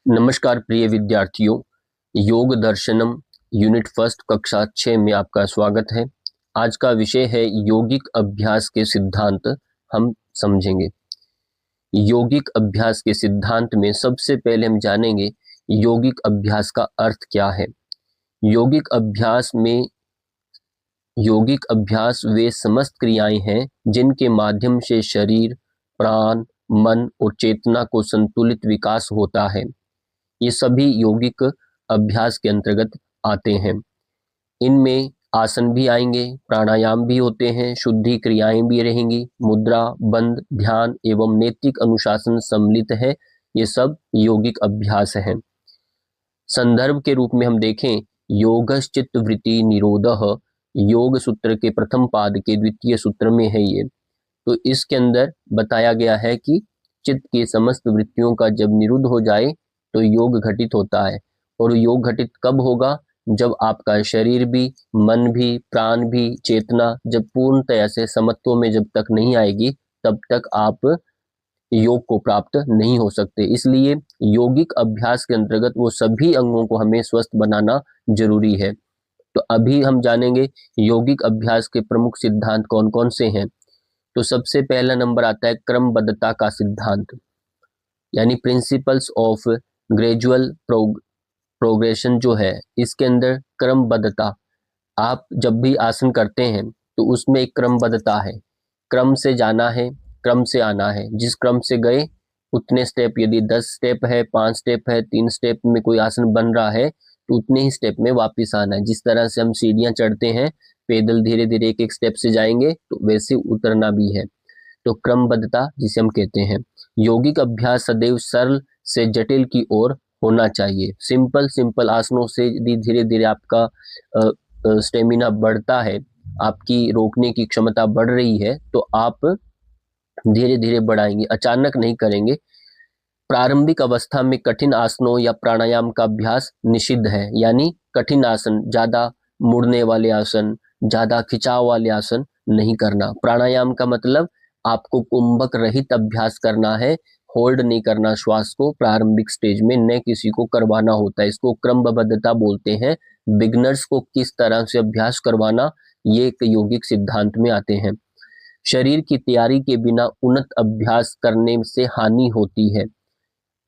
नमस्कार प्रिय विद्यार्थियों, योग दर्शनम यूनिट फर्स्ट कक्षा 6 में आपका स्वागत है। आज का विषय है यौगिक अभ्यास के सिद्धांत। हम समझेंगे यौगिक अभ्यास के सिद्धांत में सबसे पहले हम जानेंगे यौगिक अभ्यास का अर्थ क्या है। यौगिक अभ्यास वे समस्त क्रियाएं हैं जिनके माध्यम से शरीर, प्राण, मन और चेतना को संतुलित विकास होता है। ये सभी यौगिक अभ्यास के अंतर्गत आते हैं। इनमें आसन भी आएंगे, प्राणायाम भी होते हैं, शुद्धि क्रियाएं भी रहेंगी, मुद्रा, बंध, ध्यान एवं नैतिक अनुशासन सम्मिलित है। ये सब यौगिक अभ्यास हैं। संदर्भ के रूप में हम देखें, योगश्चित्त वृत्ति निरोधः, योग सूत्र के प्रथम पाद के द्वितीय सूत्र में है ये। तो इसके अंदर बताया गया है कि चित्त की समस्त वृत्तियों का जब निरुद्ध हो जाए तो योग घटित होता है। और योग घटित कब होगा? जब आपका शरीर भी, मन भी, प्राण भी, चेतना जब पूर्णतया से समत्व में जब तक नहीं आएगी, तब तक आप योग को प्राप्त नहीं हो सकते। इसलिए यौगिक अभ्यास के अंतर्गत वो सभी अंगों को हमें स्वस्थ बनाना जरूरी है। तो अभी हम जानेंगे यौगिक अभ्यास के प्रमुख सिद्धांत कौन कौन से हैं। तो सबसे पहला नंबर आता है क्रमबद्धता का सिद्धांत, यानी प्रिंसिपल्स ऑफ ग्रेजुअल प्रोग्रेशन जो है, इसके अंदर क्रमबद्धता। आप जब भी आसन करते हैं तो उसमें एक क्रमबद्धता है, क्रम से जाना है, क्रम से आना है। जिस क्रम से गए उतने स्टेप, यदि 10 स्टेप है, 5 स्टेप है, 3 स्टेप में कोई आसन बन रहा है तो उतने ही स्टेप में वापस आना है। जिस तरह से हम सीढ़ियां चढ़ते हैं, पैदल धीरे धीरे एक एक स्टेप से जाएंगे, तो वैसे उतरना भी है। तो क्रमबद्धता जिसे हम कहते हैं। यौगिक अभ्यास सदैव सरल से जटिल की ओर होना चाहिए। सिंपल आसनों से यदि धीरे धीरे आपका स्टेमिना बढ़ता है, आपकी रोकने की क्षमता बढ़ रही है, तो आप धीरे धीरे बढ़ाएंगे, अचानक नहीं करेंगे। प्रारंभिक अवस्था में कठिन आसनों या प्राणायाम का अभ्यास निषिद्ध है, यानी कठिन आसन, ज्यादा मुड़ने वाले आसन, ज्यादा खिंचाव वाले आसन नहीं करना। प्राणायाम का मतलब आपको कुंभक रहित अभ्यास करना है, होल्ड नहीं करना श्वास को प्रारंभिक स्टेज में, न किसी को करवाना होता है। इसको क्रमबद्धता बोलते हैं। बिगनर्स को किस तरह से अभ्यास करवाना, ये एक यौगिक सिद्धांत में आते हैं। शरीर की तैयारी के बिना उन्नत अभ्यास करने से हानि होती है।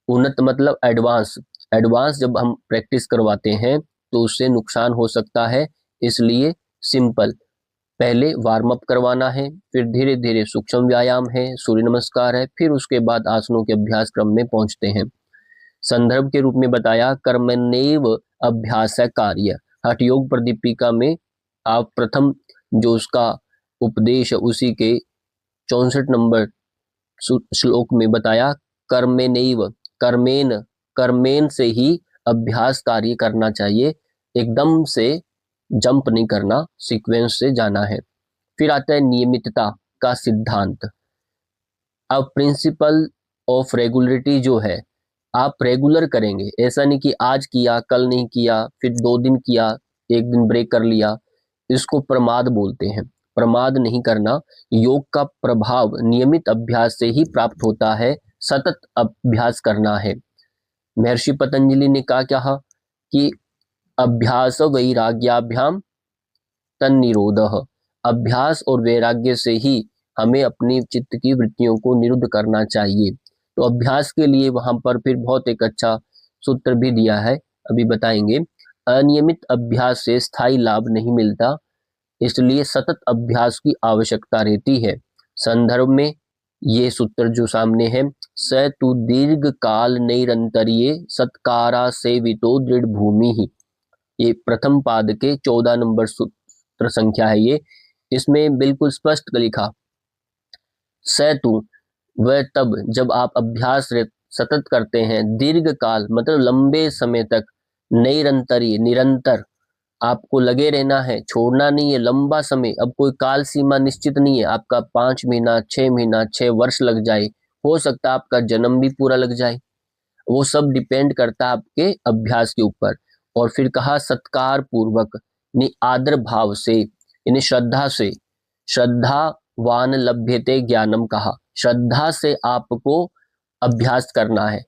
उन्नत मतलब एडवांस जब हम प्रैक्टिस करवाते हैं तो उससे नुकसान हो सकता है। इसलिए सिंपल पहले वार्म अप करवाना है, फिर धीरे धीरे सूक्ष्म व्यायाम है, सूर्य नमस्कार है, फिर उसके बाद आसनों के अभ्यास क्रम में पहुंचते हैं। संदर्भ के रूप में बताया, कर्मण्येव अभ्यास कार्य। हठ योग प्रदीपिका में आप प्रथम जो उसका उपदेश है उसी के 64 नंबर श्लोक में बताया, कर्मेनैव, कर्मेन से ही अभ्यास कार्य करना चाहिए, एकदम से जंप नहीं करना, सीक्वेंस से जाना है। फिर आता है नियमितता का सिद्धांत। अब प्रिंसिपल ऑफ रेगुलरिटी जो है, आप रेगुलर करेंगे, ऐसा नहीं कि आज किया कल नहीं किया, फिर 2 दिन किया, 1 दिन ब्रेक कर लिया। इसको प्रमाद बोलते हैं। प्रमाद नहीं करना। योग का प्रभाव नियमित अभ्यास से ही प्राप्त होता है, सतत अभ्यास करना है। महर्षि पतंजलि ने कहा कि अभ्यास वैराग्याभ्याम तन्निरोधः। अभ्यास और वैराग्य से ही हमें अपनी चित्त की वृत्तियों को निरुद्ध करना चाहिए। तो अभ्यास के लिए वहां पर फिर बहुत एक अच्छा सूत्र भी दिया है, अभी बताएंगे। अनियमित अभ्यास से स्थायी लाभ नहीं मिलता, इसलिए सतत अभ्यास की आवश्यकता रहती है। संदर्भ में ये सूत्र जो सामने है, स तु दीर्घ काल नैरंतर्ये सत्कारा सेवितो दृढ़ भूमि ही। ये प्रथम पाद के 14 नंबर सूत्र संख्या है ये। इसमें बिल्कुल स्पष्ट लिखा, सैतु वह तब जब आप अभ्यास सतत करते हैं, दीर्घ काल मतलब लंबे समय तक, नैरंतर्य निरंतर आपको लगे रहना है, छोड़ना नहीं है, लंबा समय। अब कोई काल सीमा निश्चित नहीं है, आपका 5 महीना, 6 महीना, 6 वर्ष लग जाए, हो सकता है आपका जन्म भी पूरा लग जाए। वो सब डिपेंड करता है आपके अभ्यास के ऊपर। और फिर कहा सत्कार पूर्वक, आदर भाव से, यानी श्रद्धा से, श्रद्धावान लभ्यते ज्ञानम कहा, श्रद्धा से आपको अभ्यास करना है।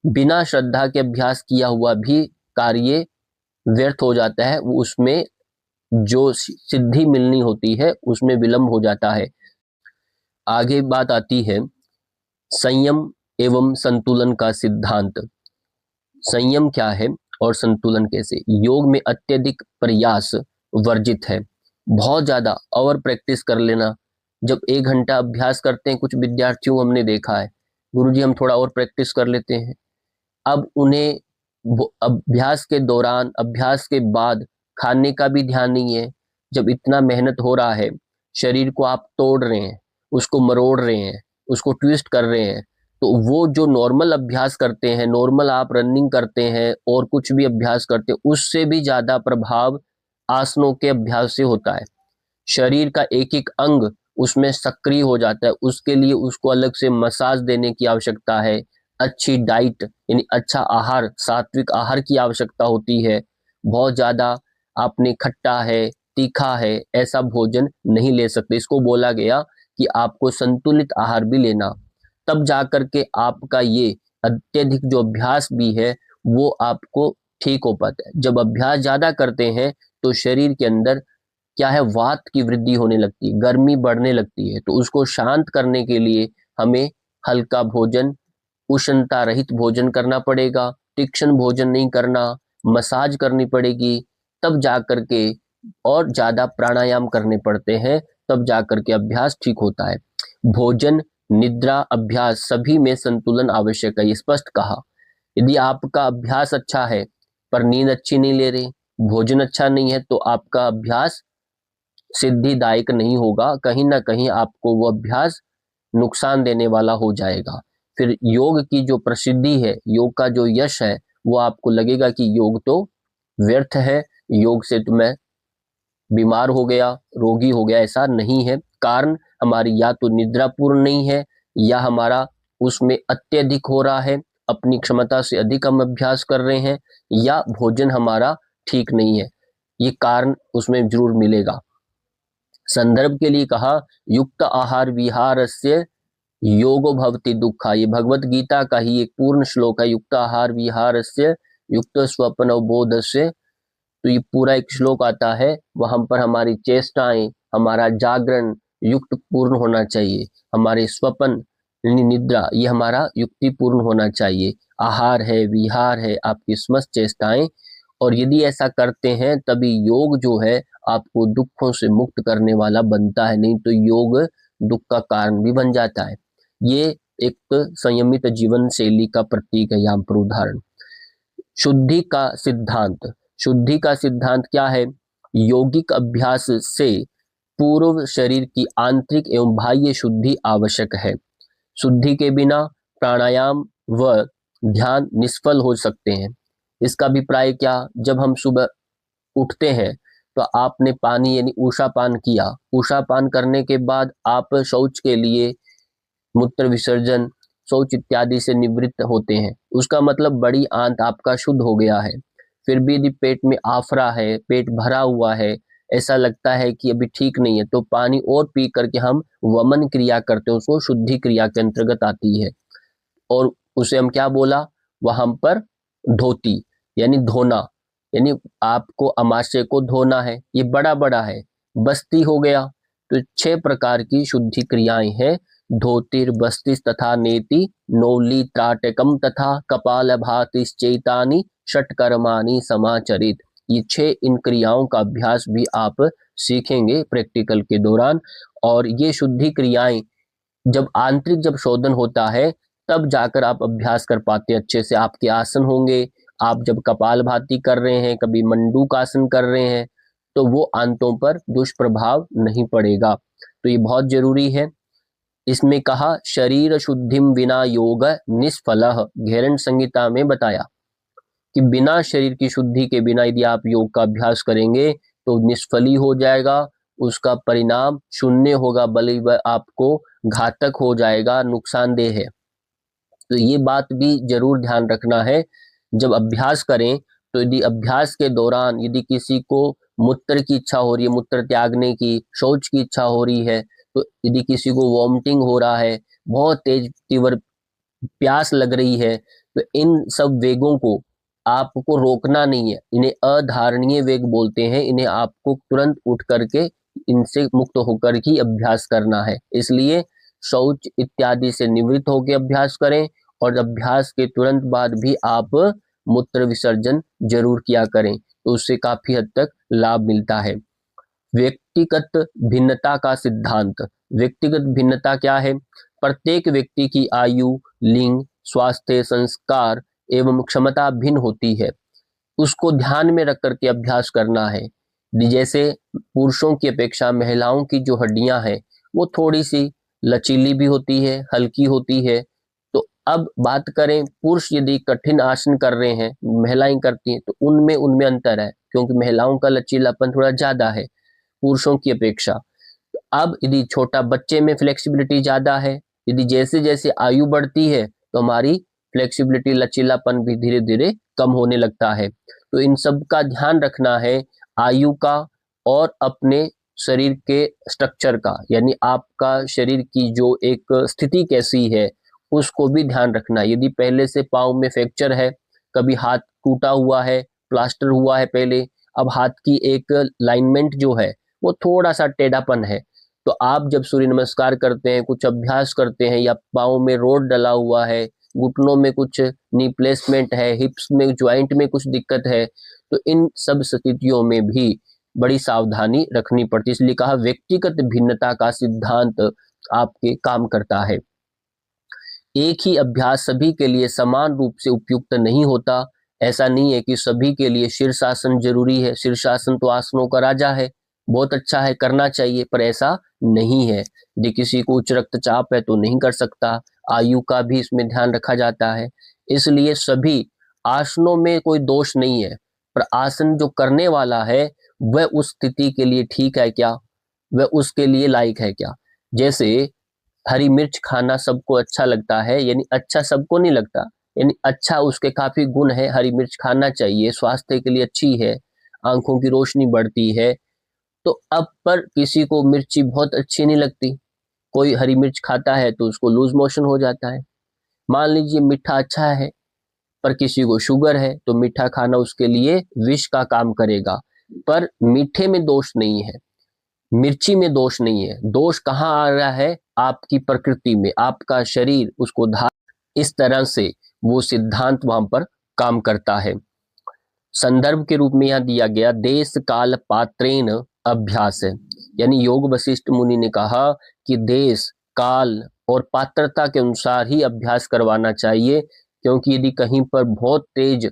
बिना श्रद्धा के अभ्यास किया हुआ भी कार्य व्यर्थ हो जाता है, वो उसमें जो सिद्धि मिलनी होती है उसमें विलंब हो जाता है। आगे बात आती है संयम एवं संतुलन का सिद्धांत। संयम क्या है और संतुलन कैसे? योग में अत्यधिक प्रयास वर्जित है। बहुत ज्यादा ओवर प्रैक्टिस कर लेना। जब 1 घंटा अभ्यास करते हैं, कुछ विद्यार्थियों हमने देखा है, गुरुजी हम थोड़ा और प्रैक्टिस कर लेते हैं। अब उन्हें अभ्यास के दौरान, अभ्यास के बाद खाने का भी ध्यान नहीं है। जब इतना मेहनत हो रहा है, शरीर को आप तोड़ रहे हैं, उसको मरोड़ रहे हैं, उसको ट्विस्ट कर रहे हैं, तो वो जो नॉर्मल अभ्यास करते हैं, नॉर्मल आप रनिंग करते हैं और कुछ भी अभ्यास करते हैं, उससे भी ज्यादा प्रभाव आसनों के अभ्यास से होता है। शरीर का एक एक अंग उसमें सक्रिय हो जाता है। उसके लिए उसको अलग से मसाज देने की आवश्यकता है। अच्छी डाइट यानी अच्छा आहार, सात्विक आहार की आवश्यकता होती है। बहुत ज्यादा आपने खट्टा है, तीखा है, ऐसा भोजन नहीं ले सकते। इसको बोला गया कि आपको संतुलित आहार भी लेना, तब जाकर के आपका ये अत्यधिक जो अभ्यास भी है वो आपको ठीक हो पाता है। जब अभ्यास ज्यादा करते हैं तो शरीर के अंदर क्या है, वात की वृद्धि होने लगती है, गर्मी बढ़ने लगती है। तो उसको शांत करने के लिए हमें हल्का भोजन, उष्णता रहित भोजन करना पड़ेगा, तीक्ष्ण भोजन नहीं करना, मसाज करनी पड़ेगी, तब जाकर के, और ज्यादा प्राणायाम करने पड़ते हैं, तब जाकर के अभ्यास ठीक होता है। भोजन, निद्रा, अभ्यास सभी में संतुलन आवश्यक है, ये स्पष्ट कहा। यदि आपका अभ्यास अच्छा है पर नींद अच्छी नहीं ले रहे, भोजन अच्छा नहीं है, तो आपका अभ्यास सिद्धिदायक नहीं होगा। कहीं ना कहीं आपको वो अभ्यास नुकसान देने वाला हो जाएगा। फिर योग की जो प्रसिद्धि है, योग का जो यश है, वो आपको लगेगा कि योग तो व्यर्थ है, योग से तो मैं बीमार हो गया, रोगी हो गया। ऐसा नहीं है। कारण हमारी या तो निद्रा पूर्ण नहीं है, या हमारा उसमें अत्यधिक हो रहा है, अपनी क्षमता से अधिक हम अभ्यास कर रहे हैं, या भोजन हमारा ठीक नहीं है। ये कारण उसमें जरूर मिलेगा। संदर्भ के लिए कहा, युक्त आहार विहारस्य योगो भवति दुखा। ये भगवत गीता का ही एक पूर्ण श्लोक है। युक्त आहार विहारस्य युक्त स्वप्न बोधस्य। तो ये पूरा एक श्लोक आता है। वहां पर हमारी चेष्टाएं, हमारा जागरण युक्त पूर्ण होना चाहिए। हमारे स्वप्न निद्रा, ये हमारा युक्ति पूर्ण होना चाहिए। आहार है, विहार है, आपकी समस्त चेष्टाएं। और यदि ऐसा करते हैं तभी योग जो है आपको दुखों से मुक्त करने वाला बनता है, नहीं तो योग दुख का कारण भी बन जाता है। ये एक संयमित जीवन शैली का प्रतीक है यहाँ पर उदाहरण। शुद्धि का सिद्धांत। शुद्धि का सिद्धांत क्या है? यौगिक अभ्यास से पूर्व शरीर की आंतरिक एवं बाह्य शुद्धि आवश्यक है। शुद्धि के बिना प्राणायाम व ध्यान निष्फल हो सकते हैं। इसका अभिप्राय क्या? जब हम सुबह उठते हैं तो आपने पानी यानी ऊषापान किया। ऊषापान करने के बाद आप शौच के लिए, मूत्र विसर्जन, शौच इत्यादि से निवृत्त होते हैं। उसका मतलब बड़ी आंत आपका शुद्ध हो गया है। फिर भी यदि पेट में आफरा है, पेट भरा हुआ है, ऐसा लगता है कि अभी ठीक नहीं है, तो पानी और पी करके हम वमन क्रिया करते हैं, उसको शुद्धि क्रिया के अंतर्गत आती है। और उसे हम क्या बोला वहां पर? धोती यानी धोना, यानी आपको अमाशय को धोना है। ये बड़ा बड़ा है, बस्ती हो गया। तो 6 प्रकार की शुद्धि क्रियाएं हैं। धोतिर बस्तिस तथा नेति नौली त्राटकम तथा कपाल भातिश्चैतानि षटकर्माणि समाचरित। ये 6 इन क्रियाओं का अभ्यास भी आप सीखेंगे प्रैक्टिकल के दौरान। और ये शुद्धि क्रियाएं जब आंतरिक जब शोधन होता है, तब जाकर आप अभ्यास कर पाते हैं अच्छे से। आपके आसन होंगे, आप जब कपालभाति कर रहे हैं, कभी मंडूक आसन कर रहे हैं, तो वो आंतों पर दुष्प्रभाव नहीं पड़ेगा। तो ये बहुत जरूरी है। इसमें कहा शरीर शुद्धिम विना योग निष्फलः। घेरन संहिता में बताया कि बिना शरीर की शुद्धि के बिना यदि आप योग का अभ्यास करेंगे तो निष्फली हो जाएगा। उसका परिणाम शून्य होगा, बल्कि वह आपको घातक हो जाएगा, नुकसानदेह है। तो ये बात भी जरूर ध्यान रखना है। जब अभ्यास करें तो यदि अभ्यास के दौरान यदि किसी को मूत्र की इच्छा हो रही है, मूत्र त्यागने की, शौच की इच्छा हो रही है, तो यदि किसी को वॉमिटिंग हो रहा है, बहुत तेज तीव्र प्यास लग रही है, तो इन सब वेगों को आपको रोकना नहीं है, इन्हें अधारणीय वेग बोलते हैं। इन्हें आपको तुरंत उठ करके इनसे मुक्त होकर ही अभ्यास करना है। इसलिए शौच इत्यादि से निवृत्त होकर अभ्यास करें और अभ्यास के तुरंत बाद भी आप मूत्र विसर्जन जरूर किया करें, तो उससे काफी हद तक लाभ मिलता है। व्यक्तिगत भिन्नता का सिद्धांत। व्यक्तिगत भिन्नता क्या है? प्रत्येक व्यक्ति की आयु, लिंग, स्वास्थ्य, संस्कार एवं क्षमता भिन्न होती है, उसको ध्यान में रख करके अभ्यास करना है। जैसे पुरुषों की अपेक्षा महिलाओं की जो हड्डियां हैं वो थोड़ी सी लचीली भी होती है, हल्की होती है। तो अब बात करें, पुरुष यदि कठिन आसन कर रहे हैं, महिलाएं करती हैं, तो उनमें उनमें अंतर है, क्योंकि महिलाओं का लचीलापन थोड़ा ज्यादा है पुरुषों की अपेक्षा। अब यदि छोटा बच्चे में फ्लेक्सिबिलिटी ज्यादा है, यदि जैसे जैसे आयु बढ़ती है तो हमारी फ्लेक्सिबिलिटी, लचीलापन भी धीरे धीरे कम होने लगता है। तो इन सब का ध्यान रखना है, आयु का और अपने शरीर के स्ट्रक्चर का, यानी आपका शरीर की जो एक स्थिति कैसी है उसको भी ध्यान रखना है। यदि पहले से पाँव में फ्रैक्चर है, कभी हाथ टूटा हुआ है, प्लास्टर हुआ है पहले, अब हाथ की एक लाइनमेंट जो है वो थोड़ा सा टेढ़ापन है, तो आप जब सूर्य नमस्कार करते हैं, कुछ अभ्यास करते हैं, या पाँव में रोड डला हुआ है, घुटनों में कुछ नी प्लेसमेंट है, हिप्स में ज्वाइंट में कुछ दिक्कत है, तो इन सब स्थितियों में भी बड़ी सावधानी रखनी पड़ती है। इसलिए कहा व्यक्तिगत भिन्नता का सिद्धांत आपके काम करता है। एक ही अभ्यास सभी के लिए समान रूप से उपयुक्त नहीं होता। ऐसा नहीं है कि सभी के लिए शीर्षासन जरूरी है, शीर्षासन तो आसनों का राजा है, बहुत अच्छा है, करना चाहिए, पर ऐसा नहीं है। यदि किसी को उच्च रक्तचाप है तो नहीं कर सकता, आयु का भी इसमें ध्यान रखा जाता है। इसलिए सभी आसनों में कोई दोष नहीं है, पर आसन जो करने वाला है वह उस स्थिति के लिए ठीक है क्या, वह उसके लिए लायक है क्या। जैसे हरी मिर्च खाना सबको अच्छा लगता है, यानी अच्छा सबको नहीं लगता, यानी अच्छा उसके काफी गुण है, हरी मिर्च खाना चाहिए, स्वास्थ्य के लिए अच्छी है, आंखों की रोशनी बढ़ती है। तो अब पर किसी को मिर्ची बहुत अच्छी नहीं लगती, कोई हरी मिर्च खाता है तो उसको लूज मोशन हो जाता है। मान लीजिए मीठा अच्छा है, पर किसी को शुगर है तो मीठा खाना उसके लिए विष का काम करेगा। पर मीठे में दोष नहीं है, मिर्ची में दोष नहीं है। दोष कहाँ आ रहा है? आपकी प्रकृति में, आपका शरीर उसको इस तरह से वो सिद्धांत वहां पर काम करता है। संदर्भ के रूप में यहां दिया गया देश काल पात्रेण अभ्यास है, यानी योग वशिष्ठ मुनि ने कहा कि देश काल और पात्रता के अनुसार ही अभ्यास करवाना चाहिए, क्योंकि यदि कहीं पर बहुत तेज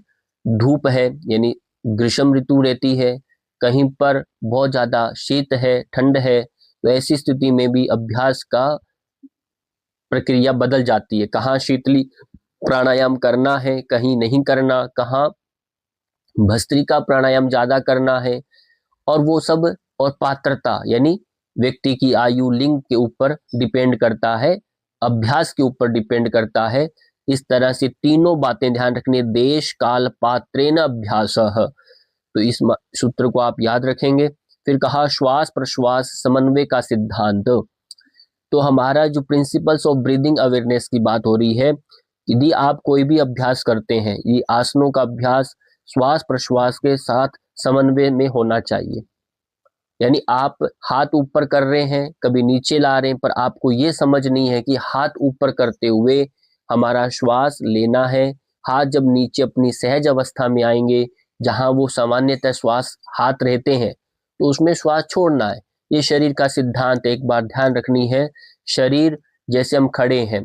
धूप है, यानी ग्रीष्म ऋतु रहती है, कहीं पर बहुत ज्यादा शीत है, ठंड है, तो ऐसी स्थिति में भी अभ्यास का प्रक्रिया बदल जाती है। कहाँ शीतली प्राणायाम करना है, कहीं नहीं करना, कहाँ भस्त्रिका प्राणायाम ज्यादा करना है, और वो सब, और पात्रता यानी व्यक्ति की आयु, लिंग के ऊपर डिपेंड करता है, अभ्यास के ऊपर डिपेंड करता है। इस तरह से तीनों बातें ध्यान रखनी, देश काल पात्रेण अभ्यास। तो इस सूत्र को आप याद रखेंगे। फिर कहा श्वास प्रश्वास समन्वय का सिद्धांत। तो हमारा जो प्रिंसिपल्स ऑफ ब्रीदिंग अवेयरनेस की बात हो रही है, यदि आप कोई भी अभ्यास करते हैं, ये आसनों का अभ्यास श्वास प्रश्वास के साथ समन्वय में होना चाहिए। यानी आप हाथ ऊपर कर रहे हैं, कभी नीचे ला रहे हैं, पर आपको ये समझ नहीं है कि हाथ ऊपर करते हुए हमारा श्वास लेना है, हाथ जब नीचे अपनी सहज अवस्था में आएंगे, जहां वो सामान्यतः श्वास हाथ रहते हैं, तो उसमें श्वास छोड़ना है। ये शरीर का सिद्धांत एक बार ध्यान रखनी है। शरीर जैसे हम खड़े हैं,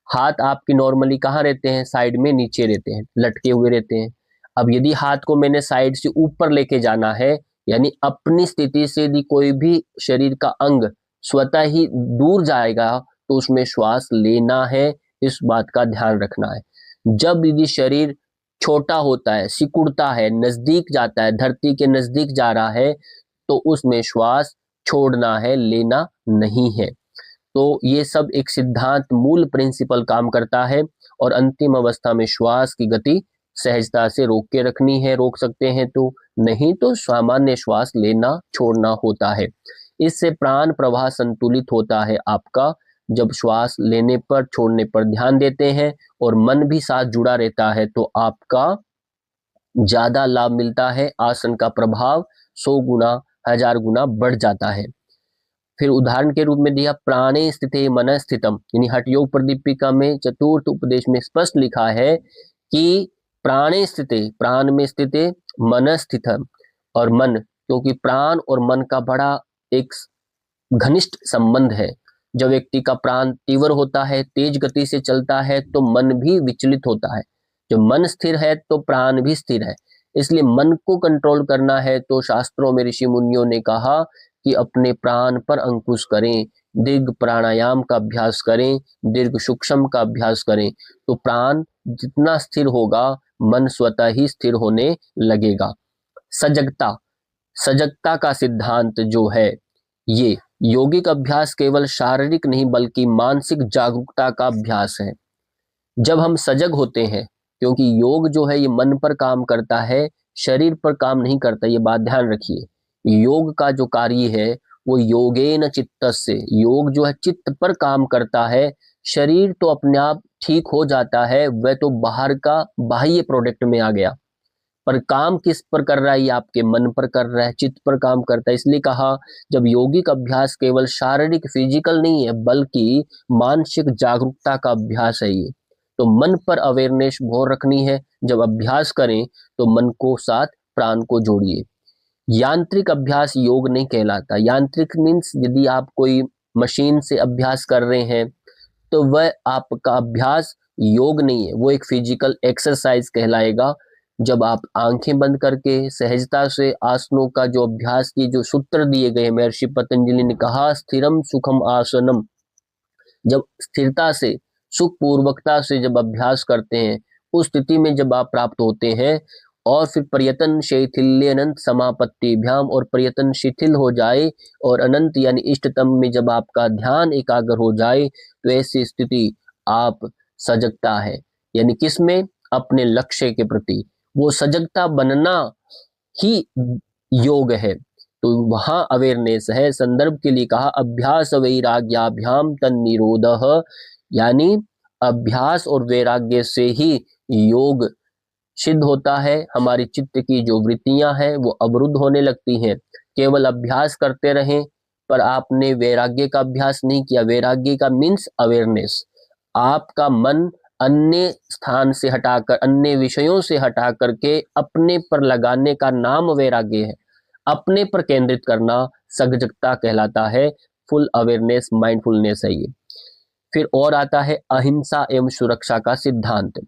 हाथ आपकी नॉर्मली कहाँ रहते हैं? साइड में नीचे रहते हैं, लटके हुए रहते हैं। अब यदि हाथ को मैंने साइड से ऊपर लेके जाना है, यानी अपनी स्थिति से यदि कोई भी शरीर का अंग स्वतः ही दूर जाएगा, तो उसमें श्वास लेना है, इस बात का ध्यान रखना है। जब यदि शरीर छोटा होता है, सिकुड़ता है, नजदीक जाता है, धरती के नजदीक जा रहा है, तो उसमें श्वास छोड़ना है, लेना नहीं है। तो ये सब एक सिद्धांत, मूल प्रिंसिपल काम करता है, और अंतिम अवस्था में श्वास की गति सहजता से रोक के रखनी है, रोक सकते हैं तो, नहीं तो सामान्य श्वास लेना छोड़ना होता है। इससे प्राण प्रवाह संतुलित होता है आपका, जब श्वास लेने पर छोड़ने पर ध्यान देते हैं और मन भी साथ जुड़ा रहता है तो आपका ज्यादा लाभ मिलता है। आसन का प्रभाव 100 गुना 1000 गुना बढ़ जाता है। फिर उदाहरण के रूप में दिया प्राणे स्थिते मन स्थितम, यानी हठ योग प्रदीपिका में चतुर्थ उपदेश में स्पष्ट लिखा है कि प्राणे स्थिते, प्राण में स्थिते, मन स्थितम, और मन, क्योंकि प्राण और मन का बड़ा एक घनिष्ठ संबंध है। जब व्यक्ति का प्राण तीव्र होता है, तेज गति से चलता है, तो मन भी विचलित होता है। जब मन स्थिर है तो प्राण भी स्थिर है। इसलिए मन को कंट्रोल करना है तो शास्त्रों में ऋषि मुनियों ने कहा कि अपने प्राण पर अंकुश करें, दीर्घ प्राणायाम का अभ्यास करें, दीर्घ सूक्ष्म का अभ्यास करें, तो प्राण जितना स्थिर होगा मन स्वतः ही स्थिर होने लगेगा। सजगता, सजगता का सिद्धांत जो है, ये यौगिक अभ्यास केवल शारीरिक नहीं बल्कि मानसिक जागरूकता का अभ्यास है। जब हम सजग होते हैं, क्योंकि योग जो है ये मन पर काम करता है, शरीर पर काम नहीं करता, ये बात ध्यान रखिए। योग का जो कार्य है वो योगेन चित्तस्य, योग जो है चित्त पर काम करता है। शरीर तो अपने आप ठीक हो जाता है, वह तो बाहर का बाह्य प्रोडक्ट में आ गया, पर काम किस पर कर रहा है, ये आपके मन पर कर रहा है, चित्त पर काम करता है। इसलिए कहा जब यौगिक अभ्यास केवल शारीरिक फिजिकल नहीं है बल्कि मानसिक जागरूकता का अभ्यास है ये, तो मन पर अवेयरनेस बहुत रखनी है। जब अभ्यास करें तो मन को साथ प्राण को जोड़िए। यांत्रिक अभ्यास योग नहीं कहलाता। यांत्रिक मीन्स यदि आप कोई मशीन से अभ्यास कर रहे हैं तो वह आपका अभ्यास योग नहीं है, वो एक फिजिकल एक्सरसाइज कहलाएगा। जब आप आंखें बंद करके सहजता से आसनों का जो अभ्यास की जो सूत्र दिए गए, महर्षि पतंजलि ने कहा स्थिरम सुखम आसनम, जब स्थिरता से सुख पूर्वकता से जब अभ्यास करते हैं उस स्थिति में जब आप प्राप्त होते हैं, और फिर प्रयतन शैथिल्य अनंत समापत्तिभ्याम, और प्रयतन शिथिल हो जाए और अनंत यानी इष्टतम में जब आपका ध्यान एकाग्र हो जाए, तो ऐसी स्थिति आप सजगता है, यानी किसमें, अपने लक्ष्य के प्रति वो सजगता बनना ही योग है। तो वहां अवेयरनेस है। संदर्भ के लिए कहा अभ्यास वैराग्याभ्याम तन निरोधः, यानी अभ्यास और वैराग्य से ही योग सिद्ध होता है। हमारी चित्त की जो वृत्तियां हैं वो अवरुद्ध होने लगती हैं। केवल अभ्यास करते रहें पर आपने वैराग्य का अभ्यास नहीं किया। वैराग्य का मीन्स अवेयरनेस, आपका मन अन्य स्थान से हटाकर, अन्य विषयों से हटा करके अपने पर लगाने का नाम वैराग्य है। अपने पर केंद्रित करना सजगता कहलाता है। फुल अवेयरनेस, माइंडफुलनेस है ये। फिर और आता है अहिंसा एवं सुरक्षा का सिद्धांत।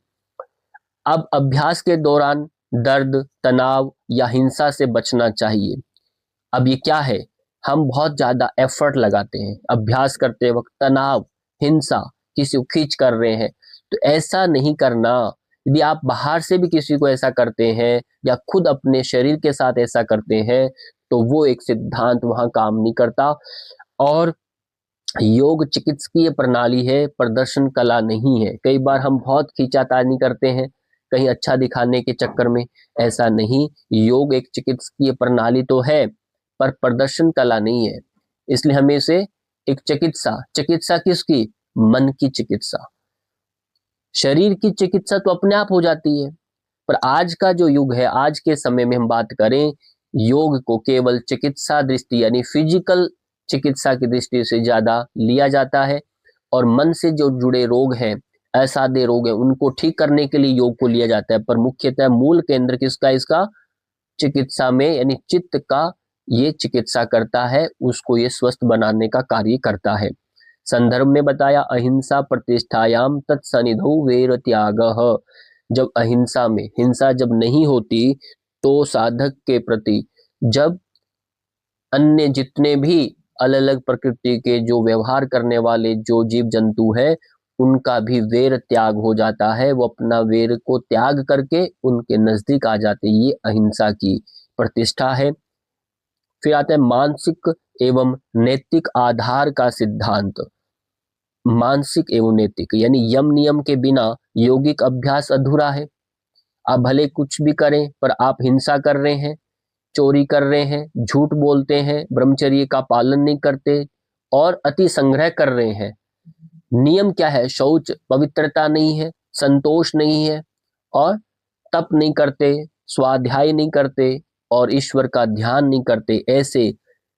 अब अभ्यास के दौरान दर्द, तनाव या हिंसा से बचना चाहिए। अब ये क्या है, हम बहुत ज्यादा एफर्ट लगाते हैं अभ्यास करते वक्त, तनाव, हिंसा, किसी को खींच कर रहे हैं, तो ऐसा नहीं करना। यदि आप बाहर से भी किसी को ऐसा करते हैं या खुद अपने शरीर के साथ ऐसा करते हैं तो वो एक सिद्धांत वहां काम नहीं करता। और योग चिकित्सकीय प्रणाली है, प्रदर्शन कला नहीं है। कई बार हम बहुत खींचातानी करते हैं कहीं अच्छा दिखाने के चक्कर में, ऐसा नहीं। योग एक चिकित्सकीय प्रणाली तो है पर प्रदर्शन कला नहीं है। इसलिए हमें से एक चिकित्सा, चिकित्सा किसकी, मन की चिकित्सा। शरीर की चिकित्सा तो अपने आप हो जाती है, पर आज का जो युग है, आज के समय में हम बात करें, योग को केवल चिकित्सा दृष्टि यानी फिजिकल चिकित्सा की दृष्टि से ज्यादा लिया जाता है, और मन से जो जुड़े रोग हैं, असाध्य रोग हैं, उनको ठीक करने के लिए योग को लिया जाता है। पर मुख्यतः मूल केंद्र किसका, इसका चिकित्सा में, यानी चित्त का ये चिकित्सा करता है, उसको ये स्वस्थ बनाने का कार्य करता है। संदर्भ में बताया अहिंसा प्रतिष्ठायाम तत्सनिधौ वैर त्यागः, जब अहिंसा में, हिंसा जब नहीं होती तो साधक के प्रति, जब अन्य जितने भी अलग अलग प्रकृति के जो व्यवहार करने वाले जो जीव जंतु है उनका भी वैर त्याग हो जाता है। वो अपना वैर को त्याग करके उनके नजदीक आ जाते, ये अहिंसा की प्रतिष्ठा है। फिर आता है मानसिक एवं नैतिक आधार का सिद्धांत। मानसिक एवं नैतिक यानी यम नियम के बिना यौगिक अभ्यास अधूरा है। आप भले कुछ भी करें पर आप हिंसा कर रहे हैं, चोरी कर रहे हैं, झूठ बोलते हैं, ब्रह्मचर्य का पालन नहीं करते और अति संग्रह कर रहे हैं, नियम क्या है? शौच पवित्रता नहीं है, संतोष नहीं है, और तप नहीं करते, स्वाध्याय नहीं करते और ईश्वर का ध्यान नहीं करते। ऐसे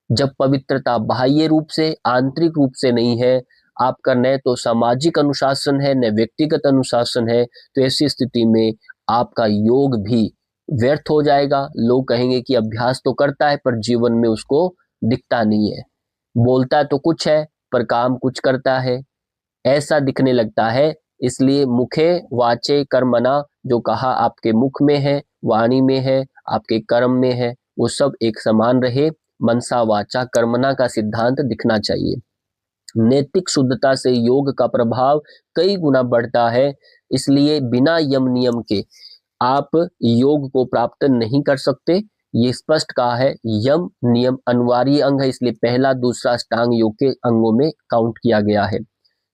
जब पवित्रता बाह्य रूप से, आंतरिक रूप से नहीं है, आपका न तो सामाजिक अनुशासन है न व्यक्तिगत अनुशासन है, तो ऐसी स्थिति में आपका योग भी व्यर्थ हो जाएगा। लोग कहेंगे कि अभ्यास तो करता है पर जीवन में उसको दिखता नहीं है, बोलता तो कुछ है पर काम कुछ करता है, ऐसा दिखने लगता है। इसलिए मुखे वाचे कर्मणा, जो कहा आपके मुख में है, वाणी में है, आपके कर्म में है, वो सब एक समान रहे। मनसा वाचा कर्मणा का सिद्धांत दिखना चाहिए। नैतिक शुद्धता से योग का प्रभाव कई गुना बढ़ता है। इसलिए बिना यम नियम के आप योग को प्राप्त नहीं कर सकते। ये स्पष्ट कहा है, यम नियम अनिवार्य अंग है, इसलिए पहला दूसरा अष्टांग योग के अंगों में काउंट किया गया है।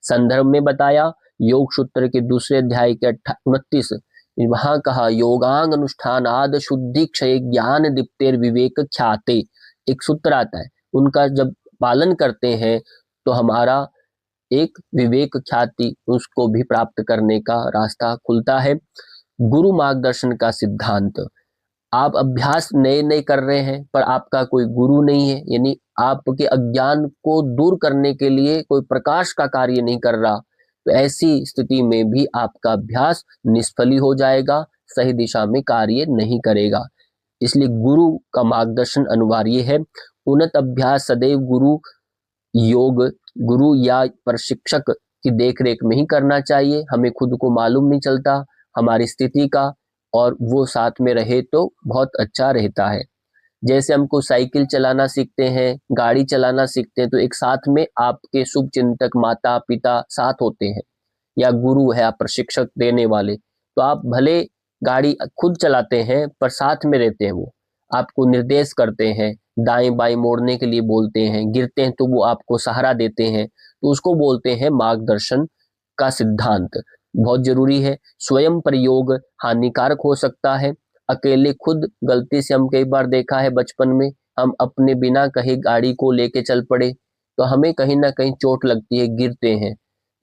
संदर्भ में बताया योग सूत्र के दूसरे अध्याय के 29, वहां कहा योगांग अनुष्ठान आद शुद्धि क्षय ज्ञान दीप्तेर विवेक ख्याते, एक सूत्र आता है, उनका जब पालन करते हैं तो हमारा एक विवेक ख्याति उसको भी प्राप्त करने का रास्ता खुलता है। गुरु मार्गदर्शन का सिद्धांत, आप अभ्यास नए नए कर रहे हैं पर आपका कोई गुरु नहीं है, यानी आपके अज्ञान को दूर करने के लिए कोई प्रकाश का कार्य नहीं कर रहा, तो ऐसी स्थिति में भी आपका अभ्यास निष्फली हो जाएगा, सही दिशा में कार्य नहीं करेगा। इसलिए गुरु का मार्गदर्शन अनिवार्य है। उन्नत अभ्यास सदैव गुरु या प्रशिक्षक की देखरेख में ही करना चाहिए। हमें खुद को मालूम नहीं चलता हमारी स्थिति का, और वो साथ में रहे तो बहुत अच्छा रहता है। जैसे हमको साइकिल चलाना सीखते हैं, गाड़ी चलाना सीखते हैं, तो एक साथ में आपके शुभ चिंतक माता पिता साथ होते हैं, या गुरु है आप प्रशिक्षक देने वाले, तो आप भले गाड़ी खुद चलाते हैं पर साथ में रहते हैं, वो आपको निर्देश करते हैं, दाएं बाएं मोड़ने के लिए बोलते हैं, गिरते हैं तो वो आपको सहारा देते हैं, तो उसको बोलते हैं मार्गदर्शन का सिद्धांत। बहुत जरूरी है। स्वयं प्रयोग हानिकारक हो सकता है। अकेले खुद गलती से हम कई बार देखा है बचपन में, हम अपने बिना कहीं गाड़ी को लेके चल पड़े तो हमें कहीं ना कहीं चोट लगती है, गिरते हैं।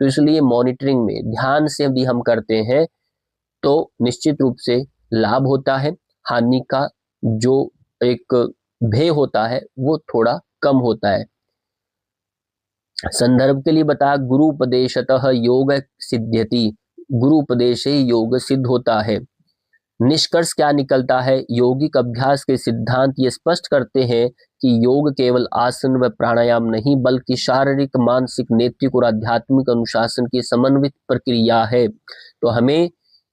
तो इसलिए मॉनिटरिंग में ध्यान से भी हम करते हैं तो निश्चित रूप से लाभ होता है, हानि का जो एक भय होता है वो थोड़ा कम होता है। संदर्भ के लिए बताया गुरु उपदेशतः योग सिद्ध्यति, गुरु उपदेश से योग सिद्ध होता है। निष्कर्ष क्या निकलता है? यौगिक अभ्यास के सिद्धांत ये स्पष्ट करते हैं कि योग केवल आसन व प्राणायाम नहीं बल्कि शारीरिक, मानसिक, नैतिक और आध्यात्मिक अनुशासन की समन्वित प्रक्रिया है। तो हमें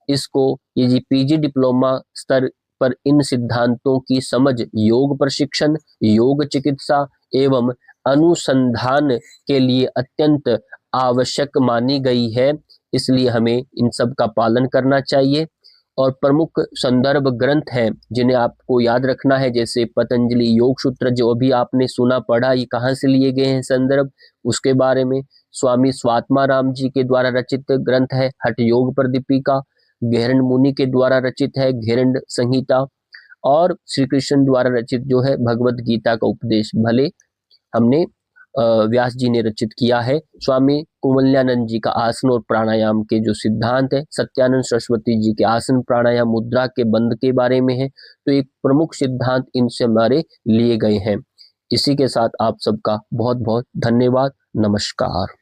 इसको ये पीजी डिप्लोमा स्तर पर इन सिद्धांतों की समझ योग प्रशिक्षण, योग चिकित्सा एवं अनुसंधान के लिए अत्यंत आवश्यक मानी गई है। इसलिए हमें इन सब का पालन करना चाहिए। और प्रमुख संदर्भ ग्रंथ हैं जिन्हें आपको याद रखना है, जैसे पतंजलि योग सूत्र जो अभी आपने सुना पढ़ा, ये कहाँ से लिए गए हैं संदर्भ, उसके बारे में। स्वामी स्वात्माराम जी के द्वारा रचित ग्रंथ है हठ योग प्रदीपिका, घेरंड मुनि के द्वारा रचित है घेरंड संहिता, और श्री कृष्ण द्वारा रचित जो है भगवत गीता का उपदेश, भले हमने व्यास जी ने रचित किया है। स्वामी कुमल्यानंद जी का आसन और प्राणायाम के जो सिद्धांत है, सत्यानंद सरस्वती जी के आसन प्राणायाम मुद्रा के बंद के बारे में है। तो एक प्रमुख सिद्धांत इनसे हमारे लिए गए हैं। इसी के साथ आप सबका बहुत बहुत धन्यवाद। नमस्कार।